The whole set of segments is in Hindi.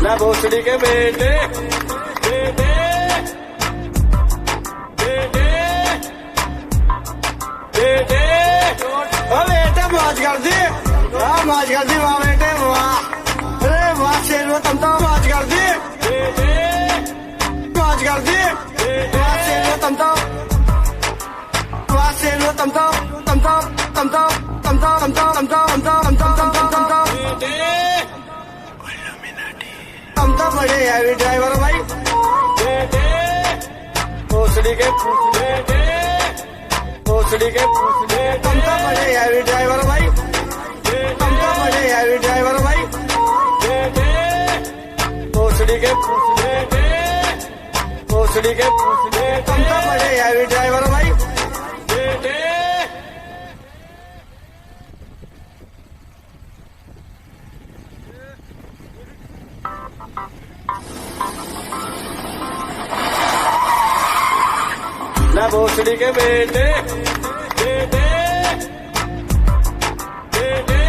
ना भोसड़ी के बेटे बेटे बेटे बेटे बेटे मौज कर दी मौज कर दी वाह बेटे वाह अरे वाह शेर तुम तो मौज कर दी बेटे मौज कर दी वाह शेर तुम तो वाह शेर तुम तो तुम तो तुम तो तुम तो तुम तो तुम तो तुम तो तुम तो तुम तो तुम तो हम तो बड़े हैवी ड्राइवर भाई बेटे भोसड़ी के बेटे भोसड़ी के हम तो बड़े हैवी ड्राइवर भाई हम तो बड़े हैवी ड्राइवर भाई बेटे भोसड़ी के बेटे भोसड़ी के हम तो बड़े हैवी ड्राइवर भाई बेटे ना भोसड़ी के बेटे बेटे बेटे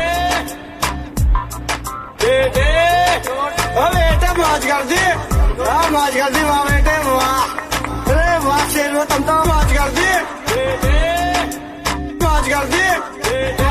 बेटे बेटे मौज कर दी मौज कर दी वाह बेटे वाह अरे वाह शेर तुम तो मौज कर दी बेटे मौज कर दी।